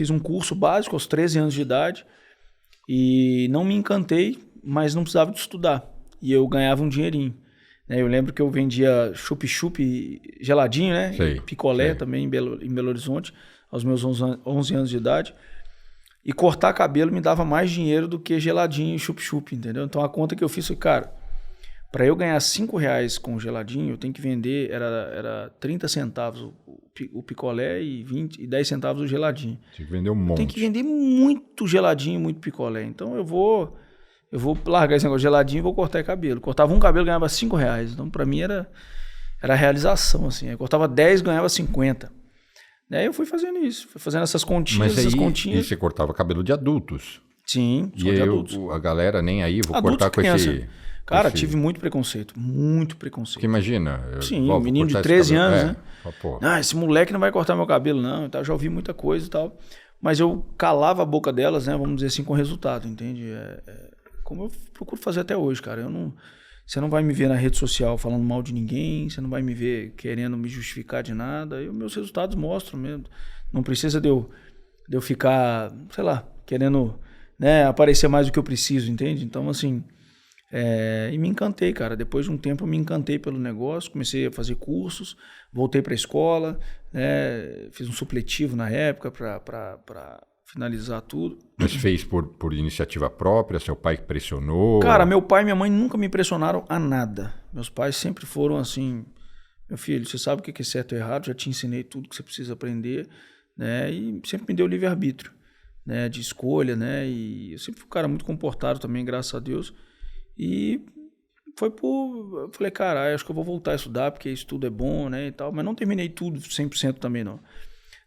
fiz um curso básico aos 13 anos de idade e não me encantei, mas não precisava de estudar. E eu ganhava um dinheirinho. Eu lembro que eu vendia chup-chup geladinho, né? Sei, picolé também em Belo Horizonte, aos meus 11 anos de idade. E cortar cabelo me dava mais dinheiro do que geladinho e chup-chup, entendeu? Então a conta que eu fiz foi, cara, para eu ganhar R$5 com geladinho, eu tenho que vender, era 30 centavos o picolé e 10 centavos o geladinho. Tinha que vender um monte. Tem que vender muito geladinho e muito picolé. Então eu vou largar esse negócio de geladinho e vou cortar cabelo. Cortava um cabelo, ganhava R$5. Então para mim era a realização, assim. Eu cortava 10, ganhava 50. Daí eu fui fazendo isso, fui fazendo essas continhas, essas continhas. E você cortava cabelo de adultos? Sim, só de adultos. A galera nem aí, vou adultos, cortar com criança. esse... Cara, tive muito preconceito, muito preconceito. Porque imagina... Sim, um menino de 13 anos, né? Pô. Esse moleque não vai cortar meu cabelo, não. Então, já ouvi muita coisa e tal. Mas eu calava a boca delas, né? Vamos dizer assim, com resultado, entende? Como eu procuro fazer até hoje, cara. Você não vai me ver na rede social falando mal de ninguém, você não vai me ver querendo me justificar de nada. E os meus resultados mostram mesmo. Não precisa de eu ficar, sei lá, querendo, né, aparecer mais do que eu preciso, entende? Então, assim... e me encantei, cara. Depois de um tempo eu me encantei pelo negócio, comecei a fazer cursos, voltei para a escola, né? Fiz um supletivo na época para finalizar tudo. Mas fez por iniciativa própria? Seu pai que pressionou? Cara, meu pai e minha mãe nunca me pressionaram a nada. Meus pais sempre foram assim, meu filho, você sabe o que é certo e errado, já te ensinei tudo que você precisa aprender, né? E sempre me deu livre-arbítrio, né? De escolha, né? E eu sempre fui um cara muito comportado também, graças a Deus. E eu falei, cara, acho que eu vou voltar a estudar, porque isso tudo é bom, né, e tal. Mas não terminei tudo 100% também, não.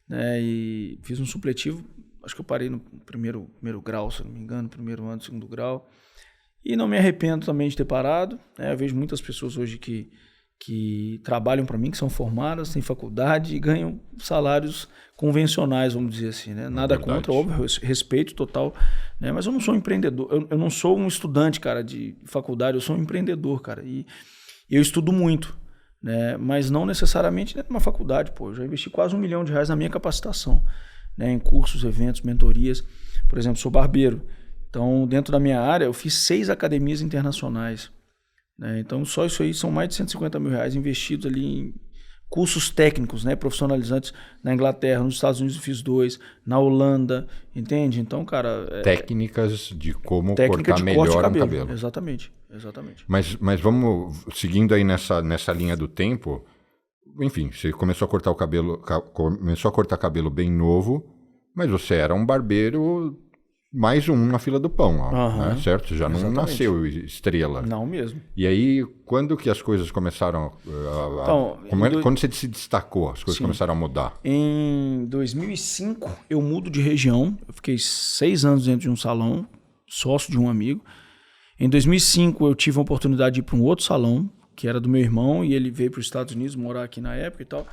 Né, e fiz um supletivo, acho que eu parei no primeiro grau, se não me engano, primeiro ano, segundo grau. E não me arrependo também de ter parado. Né, eu vejo muitas pessoas hoje que trabalham para mim, que são formadas, têm faculdade e ganham salários convencionais, vamos dizer assim, né? Nada contra, óbvio, respeito total, né? Mas eu não sou um empreendedor, eu não sou um estudante, cara, de faculdade, eu sou um empreendedor, cara, e eu estudo muito, né? Mas não necessariamente dentro de uma faculdade, pô, eu já investi quase R$1 milhão na minha capacitação, né? Em cursos, eventos, mentorias. Por exemplo, sou barbeiro, então dentro da minha área eu fiz 6 academias internacionais. Então só isso aí são mais de R$150 mil investidos ali em cursos técnicos, né, profissionalizantes na Inglaterra, nos Estados Unidos eu fiz 2, na Holanda, entende? Então, cara... Técnicas de como cortar melhor um cabelo. Exatamente. Mas vamos, seguindo aí nessa linha do tempo, enfim, você começou a cortar cabelo bem novo, mas você era um barbeiro... mais um na fila do pão, né? Certo? Você já não nasceu estrela. Não mesmo. E aí, quando que as coisas começaram quando você se destacou, as coisas começaram a mudar? Em 2005, eu mudo de região. Eu fiquei 6 anos dentro de um salão, sócio de um amigo. Em 2005, eu tive a oportunidade de ir para um outro salão, que era do meu irmão, e ele veio para os Estados Unidos morar aqui na época e tal.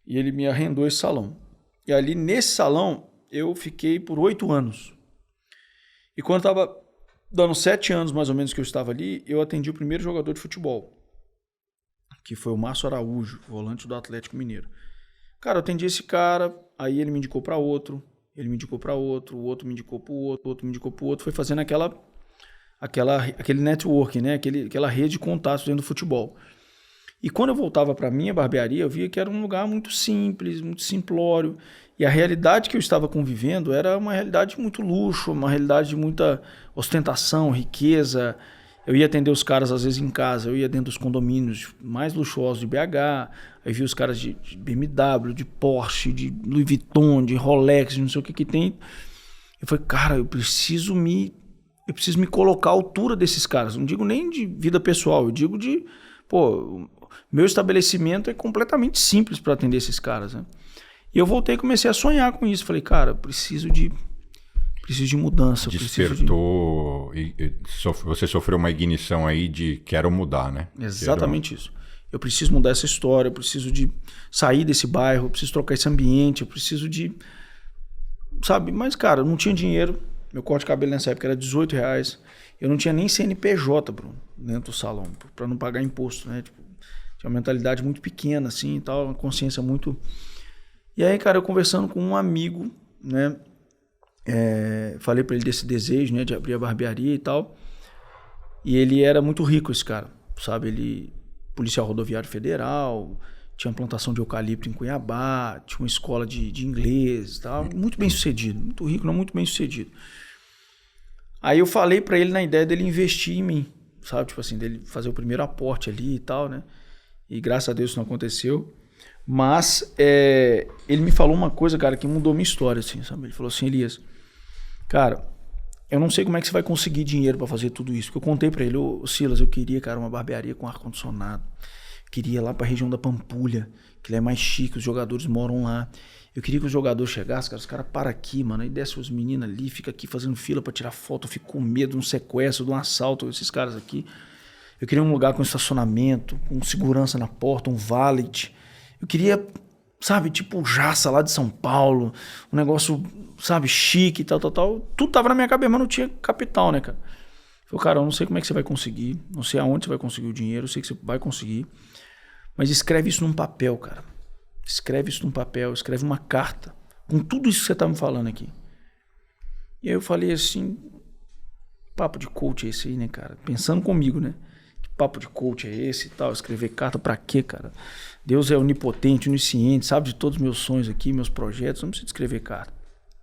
E ele me arrendou esse salão. E ali, nesse salão, eu fiquei por 8 anos. E quando estava dando 7 anos, mais ou menos, que eu estava ali, eu atendi o primeiro jogador de futebol, que foi o Márcio Araújo, volante do Atlético Mineiro. Cara, eu atendi esse cara, aí ele me indicou para outro, ele me indicou para outro, o outro me indicou para o outro, o outro me indicou para o outro, foi fazendo aquele networking, né? Aquela rede de contatos dentro do futebol. E quando eu voltava para a minha barbearia, eu via que era um lugar muito simples, muito simplório. E a realidade que eu estava convivendo era uma realidade de muito luxo, uma realidade de muita ostentação, riqueza. Eu ia atender os caras, às vezes, em casa. Eu ia dentro dos condomínios mais luxuosos de BH. Aí via os caras de BMW, de Porsche, de Louis Vuitton, de Rolex, de não sei o que tem. Eu falei, cara, eu preciso me colocar à altura desses caras. Não digo nem de vida pessoal, eu digo de... meu estabelecimento é completamente simples para atender esses caras, né? E eu voltei e comecei a sonhar com isso. Falei, cara, preciso de mudança. Despertou, você sofreu uma ignição aí de quero mudar, né? Exatamente isso. Eu preciso mudar essa história, eu preciso de sair desse bairro, eu preciso trocar esse ambiente, eu preciso de... Sabe? Mas, cara, eu não tinha dinheiro. Meu corte de cabelo nessa época era R$18. Eu não tinha nem CNPJ, Bruno, dentro do salão, para não pagar imposto, né? Tipo, tinha uma mentalidade muito pequena, assim, e tal, uma consciência muito... E aí, cara, eu conversando com um amigo né? Falei para ele desse desejo, né, de abrir a barbearia e tal. E ele era muito rico, esse cara, sabe? Ele, policial rodoviário federal, tinha plantação de eucalipto em Cuiabá, tinha uma escola de inglês e tal. Muito bem sucedido, muito rico, não muito bem sucedido. Aí eu falei para ele na ideia dele investir em mim, sabe? Tipo assim, dele fazer o primeiro aporte ali e tal, né? E graças a Deus isso não aconteceu. Mas ele me falou uma coisa, cara, que mudou minha história, assim, sabe? Ele falou assim, Elias, cara, eu não sei como é que você vai conseguir dinheiro pra fazer tudo isso. Porque eu contei pra ele, Silas, eu queria, cara, uma barbearia com ar-condicionado. Queria ir lá pra região da Pampulha, que lá é mais chique, os jogadores moram lá. Eu queria que os jogadores chegassem, cara, os caras param aqui, mano, aí desce os meninos ali, fica aqui fazendo fila pra tirar foto, eu fico com medo de um sequestro, de um assalto, esses caras aqui. Eu queria um lugar com estacionamento, com segurança na porta, um valet. Eu queria, sabe, tipo o Jaça lá de São Paulo, um negócio, sabe, chique e tal. Tudo tava na minha cabeça, mas não tinha capital, né, cara? Eu falei, cara, eu não sei como é que você vai conseguir, não sei aonde você vai conseguir o dinheiro, eu sei que você vai conseguir, mas escreve isso num papel, cara. Escreve isso num papel, escreve uma carta, com tudo isso que você tá me falando aqui. E aí eu falei assim, papo de coach é esse aí, né, cara? Pensando comigo, né? Que papo de coach é esse e tal? Escrever carta pra quê, cara? Deus é onipotente, onisciente, sabe de todos os meus sonhos aqui, meus projetos, não preciso escrever carta.